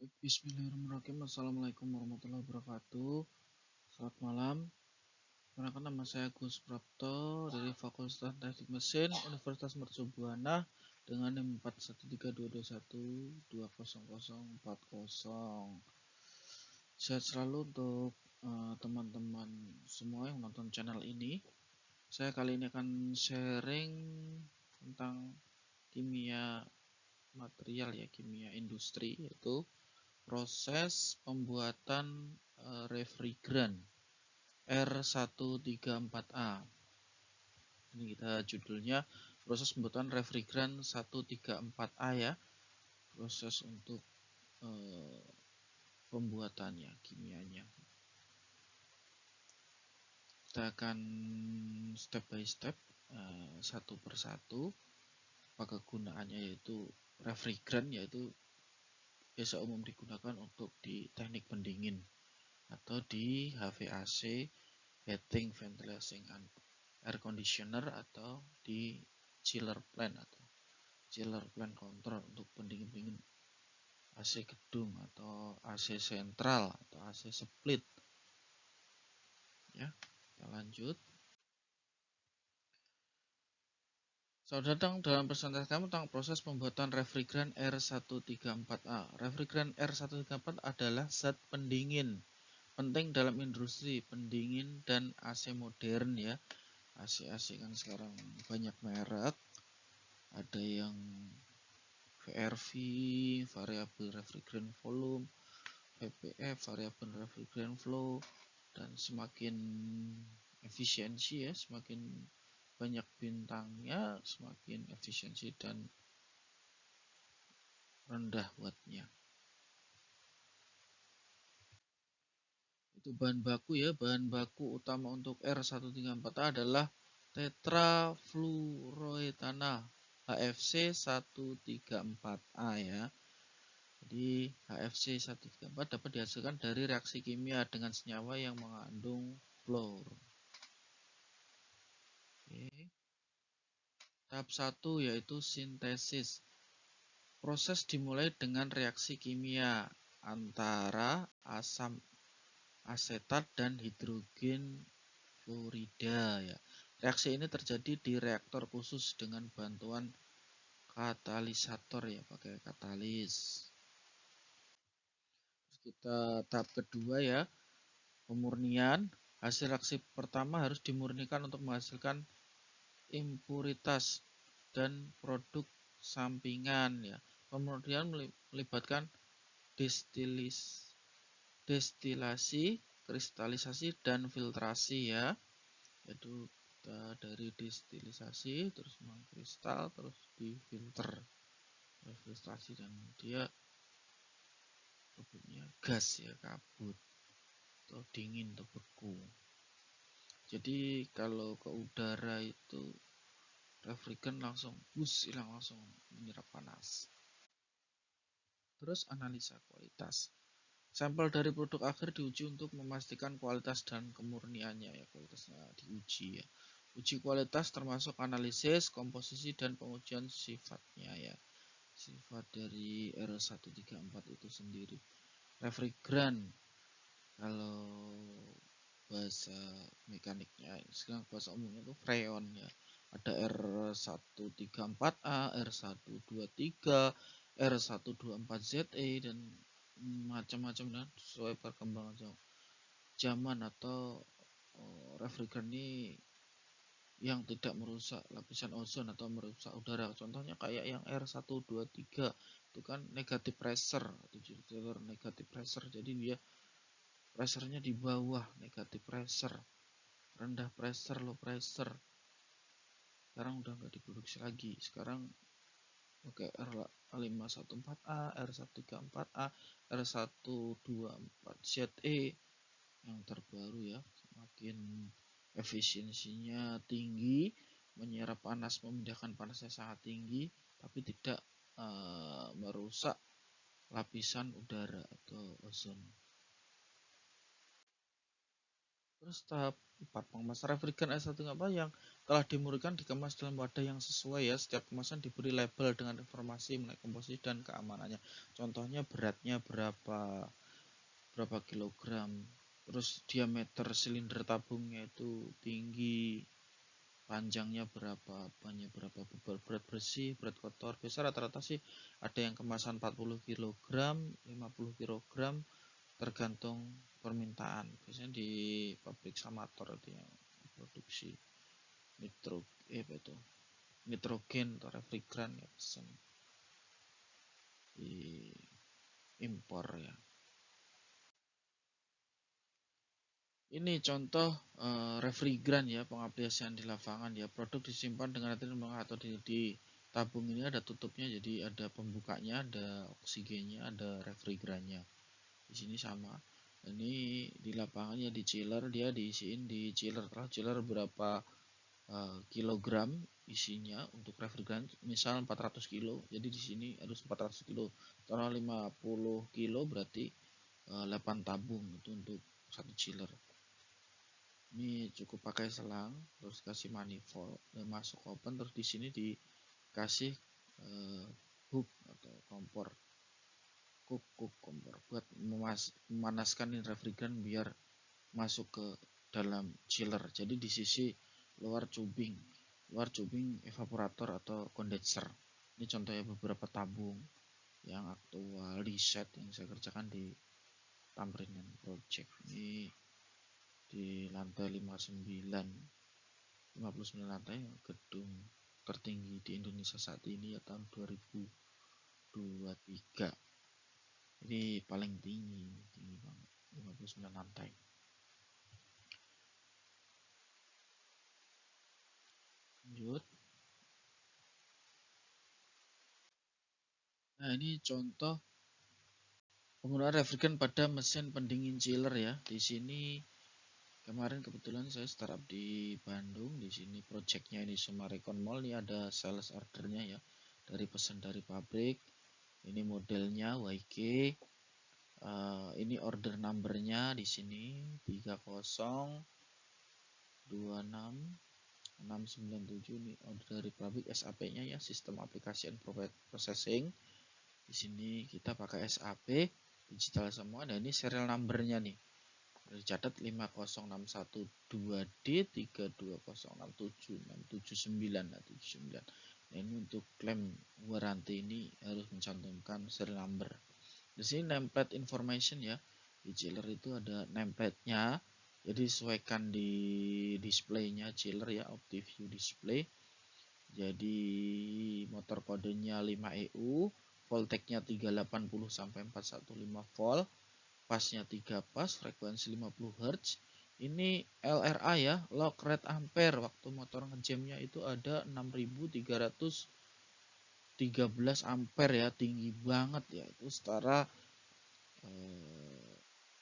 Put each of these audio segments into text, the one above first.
Bismillahirrahmanirrahim. Assalamualaikum warahmatullahi wabarakatuh. Selamat malam. Perkenalkan, nama saya Gus Prapto dari Fakultas Teknik Mesin Universitas Mercubuana dengan NIM 413221200040. Sehat selalu untuk teman-teman semua yang menonton channel ini. Saya kali ini akan sharing tentang kimia material ya, kimia industri, yaitu proses pembuatan refrigeran R134A. Ini kita judulnya proses pembuatan refrigeran 134A ya. Proses untuk pembuatannya, kimianya. Kita akan step by step, satu persatu. Apa kegunaannya, yaitu refrigeran, yaitu biasa umum digunakan untuk di teknik pendingin atau di HVAC, heating, ventilation, air conditioner, atau di chiller plant atau chiller plant control untuk pendingin AC gedung atau AC sentral atau AC split. Ya, kita lanjut. Selamat datang dalam presentasi kami tentang proses pembuatan refrigeran R134A. Refrigeran R134 adalah zat pendingin penting dalam industri pendingin dan AC modern ya. AC kan sekarang banyak merek, ada yang VRV, variable refrigerant volume, VPF, variable refrigerant flow, dan semakin efisiensi ya, semakin banyak bintangnya, semakin efisiensi dan rendah wattnya. Itu bahan baku ya, bahan baku utama untuk R134A adalah tetrafluoroetana HFC 134A ya. Jadi HFC 134 dapat dihasilkan dari reaksi kimia dengan senyawa yang mengandung fluor. Oke. Tahap 1 yaitu sintesis. Proses dimulai dengan reaksi kimia antara asam asetat dan hidrogen fluorida ya. Reaksi ini terjadi di reaktor khusus dengan bantuan katalisator ya, pakai katalis. Kita tahap kedua ya, pemurnian. Hasil reaksi pertama harus dimurnikan untuk menghasilkan impuritas dan produk sampingan ya. Pemurnian melibatkan destilasi, kristalisasi, dan filtrasi ya. Yaitu kita dari destilasi terus mengkristal terus difilter, filtrasi, dan dia produknya gas ya, kabut atau dingin atau beku. Jadi kalau ke udara itu refrigerant langsung hilang, langsung menyerap panas. Terus analisa kualitas. Sampel dari produk akhir diuji untuk memastikan kualitas dan kemurniannya ya, kualitasnya diuji ya. Uji kualitas termasuk analisis, komposisi, dan pengujian sifatnya ya. Sifat dari R134 itu sendiri. Refrigerant kalau bahasa mekaniknya, sekarang bahasa umumnya itu freon ya. Ada R134A, R123, R124ZE, dan macam-macam dan sesuai perkembangan zaman. Atau refrigerant ini yang tidak merusak lapisan ozon atau merusak udara. Contohnya kayak yang R123 itu kan negatif pressure, negatif pressure. Jadi dia pressure-nya di bawah negatif pressure, rendah pressure, low pressure. Sekarang udah nggak diproduksi lagi. Sekarang oke, R514A, R134A, R124ZE yang terbaru ya. Semakin efisiensinya tinggi, menyerap panas, memindahkan panasnya sangat tinggi, tapi tidak merusak lapisan udara atau ozon. Terus tahap 4 pengemasan refrigerant S1 apa yang telah dimurnikan dikemas dalam wadah yang sesuai ya. Setiap kemasan diberi label dengan informasi mengenai komposisi dan keamanannya. Contohnya beratnya berapa kilogram. Terus diameter silinder tabungnya itu tinggi, panjangnya berapa, banyak berapa, berat bersih, berat kotor. Biasa rata-rata sih ada yang kemasan 40 kg, 50 kg, tergantung permintaan. Biasanya di pabrik Samator itu yang produksi nitrogen atau refrigeran ya, pesan di impor ya. Ini contoh refrigeran ya, pengaplikasian di lapangan ya. Produk disimpan dengan atau di tabung ini ada tutupnya, jadi ada pembukanya, ada oksigennya, ada refrigerannya. Di sini sama. Ini di lapangan ya, di chiller dia diisiin di chiller. Chiller berapa kilogram isinya untuk refrigeran, misal 400 kilo. Jadi di sini harus 400 kilo. Taruh 50 kilo berarti 8 tabung itu untuk satu chiller. Ini cukup pakai selang, terus kasih manifold, masuk open, terus di sini dikasih hook atau kompor, kompor buat memanaskan refrigeran biar masuk ke dalam chiller. Jadi di sisi luar cubing evaporator atau kondenser. Ini contohnya beberapa tabung yang aktual di set yang saya kerjakan di Tamrinan Project. Ini di lantai 59 lantai, gedung tertinggi di Indonesia saat ini ya, tahun 2023. Ini paling tinggi banget, 59 lantai. Lanjut. Nah, ini contoh penggunaan refrigeran pada mesin pendingin chiller ya. Di sini kemarin kebetulan saya startup di Bandung. Di sini projectnya ini Sumarekon Mall. Ini ada sales ordernya ya, dari pesan dari pabrik. Ini modelnya YG. Ini order numbernya di sini 3026697. Ini order dari pabrik. SAP-nya ya, Sistem Aplikasi and Processing. Di sini kita pakai SAP digital semua. Nah, ini serial numbernya nih, dicatat 50612D 3206769. Nah, ini untuk klaim warranty ini harus mencantumkan serial number. Di sini nameplate information ya. Di chiller itu ada nameplate-nya. Jadi sesuaikan di displaynya chiller ya, OptiView display. Jadi motor kodenya 5EU, voltage-nya 380 sampai 415 volt, pasnya 3 pas, frekuensi 50 Hz. Ini LRA ya, log rate ampere. Waktu motor ngejamnya itu ada 6313 ampere ya, tinggi banget ya. Itu setara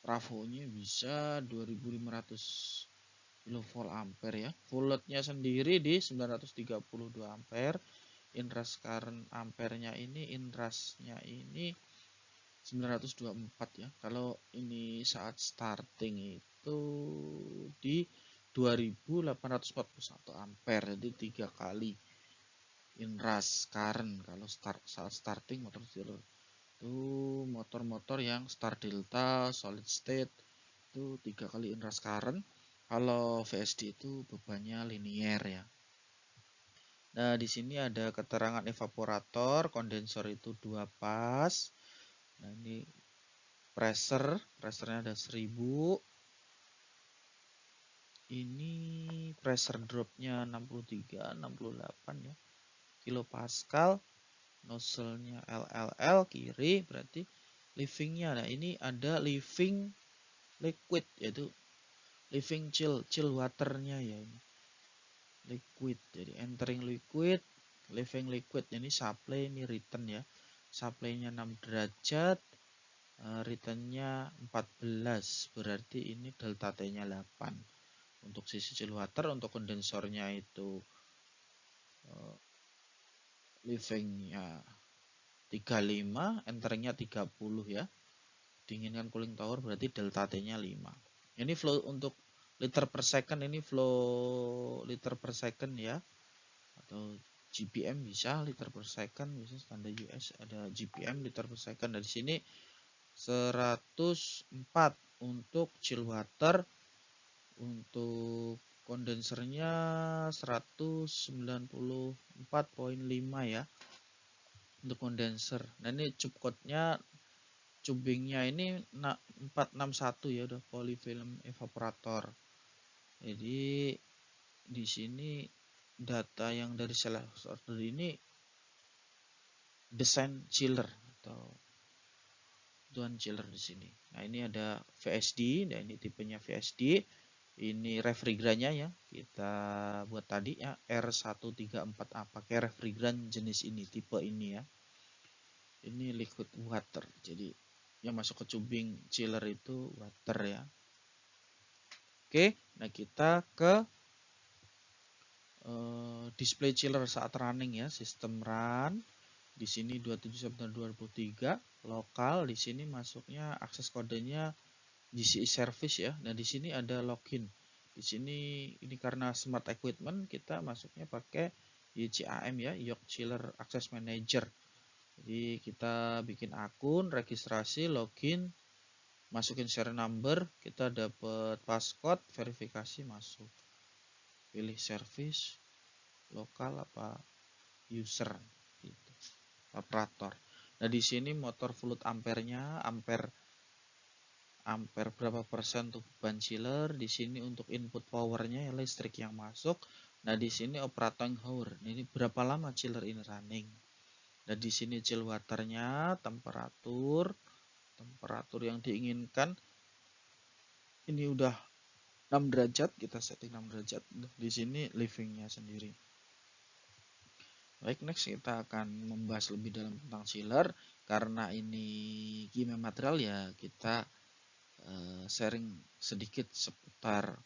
trafonya bisa 2500 kilovolt ampere ya. Full load-nya sendiri di 932 ampere. Inrush current ampernya ini, inrush-nya ini 924 ya. Kalau ini saat starting itu di 2841 ampere, jadi 3 kali inrush current kalau saat starting motor chiller. Itu motor-motor yang start delta solid state itu 3 kali inrush current. Kalau VSD itu bebannya linier ya. Nah, di sini ada keterangan evaporator, kondensor itu 2 pas. Nah, ini pressurnya ada 1000. Ini pressure dropnya 63 68 ya, kilopascal. Nozzle-nya LLL kiri, berarti livingnya. Nah, ini ada living liquid, yaitu living chill waternya ya, ini liquid. Jadi entering liquid, living liquid. Ini supply, ini return ya. Supply-nya 6 derajat, returnnya 14, berarti ini delta T-nya 8. Untuk sisi chill water, untuk kondensornya itu livingnya 35, enteringnya 30 ya. Dinginkan cooling tower berarti delta T-nya 5. Ini flow untuk liter per second, ini flow liter per second ya, atau GPM bisa, liter per second bisa, standar US ada GPM liter per second. Dari sini 104 untuk chill water, untuk kondensernya 194,5 ya untuk kondenser. Nah ini cup code-nya, cubingnya ini 461 ya, udah polyfilm evaporator. Jadi di sini data yang dari sales order ini desain chiller atau tuan chiller di sini. Nah ini ada VSD, nah ini tipenya VSD. Ini refrigerannya ya, kita buat tadi ya R134A, pakai refrigeran jenis ini, tipe ini ya. Ini liquid water, jadi yang masuk ke cubing chiller itu water ya. Oke, nah kita ke display chiller saat running ya, sistem run. Di sini 27/2003 lokal, di sini masuknya akses kodenya GCI service ya. Nah, di sini ada login. Di sini ini karena smart equipment, kita masuknya pakai YCAM ya, York Chiller Access Manager. Jadi kita bikin akun, registrasi, login, masukin serial number, kita dapat passcode, verifikasi masuk. Pilih service, lokal apa user gitu. Operator. Nah, di sini motor fluid ampernya, ampere berapa persen untuk beban chiller. Di sini untuk input powernya ya, listrik yang masuk. Nah di sini operating hour, ini berapa lama chiller ini running. Nah di sini chill waternya, temperatur yang diinginkan ini udah 6 derajat, kita setting 6 derajat. Di sini livingnya sendiri. Baik, next kita akan membahas lebih dalam tentang chiller. Karena ini kimia material ya, kita sharing sedikit seputar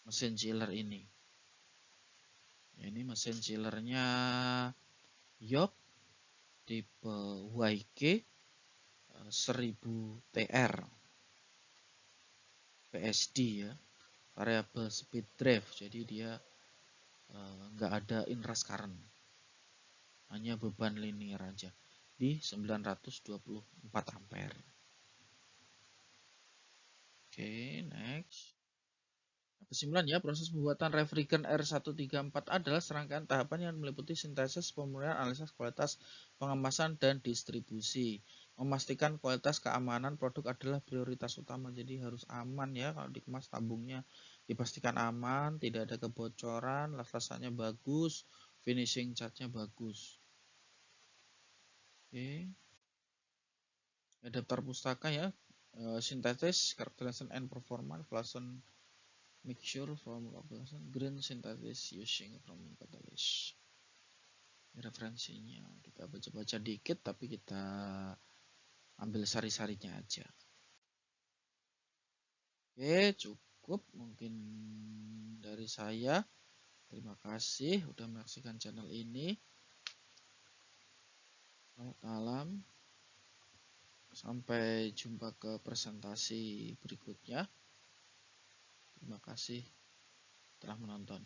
mesin chiller ini. Ini mesin chillernya York tipe YK 1000 TR PSD ya, variable speed drive, jadi dia nggak ada inrush current, hanya beban linear aja di 924 ampere. Oke, next. Kesimpulan ya, proses pembuatan refrigerant R134 adalah serangkaian tahapan yang meliputi sintesis, pemurnian, analisis kualitas, pengemasan, dan distribusi. Memastikan kualitas keamanan produk adalah prioritas utama, jadi harus aman ya kalau dikemas, tabungnya dipastikan aman, tidak ada kebocoran, rasanya bagus, finishing catnya bagus. Oke. Daftar pustaka ya, sintesis, characterization and performance, Clausen mixture from green synthesis using from catalyst. Referensinya kita baca-baca dikit, tapi kita ambil sari-sarinya aja. Oke, cukup mungkin dari saya. Terima kasih udah menyaksikan channel ini. Selamat malam. Sampai jumpa ke presentasi berikutnya. Terima kasih telah menonton.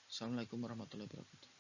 Assalamualaikum warahmatullahi wabarakatuh.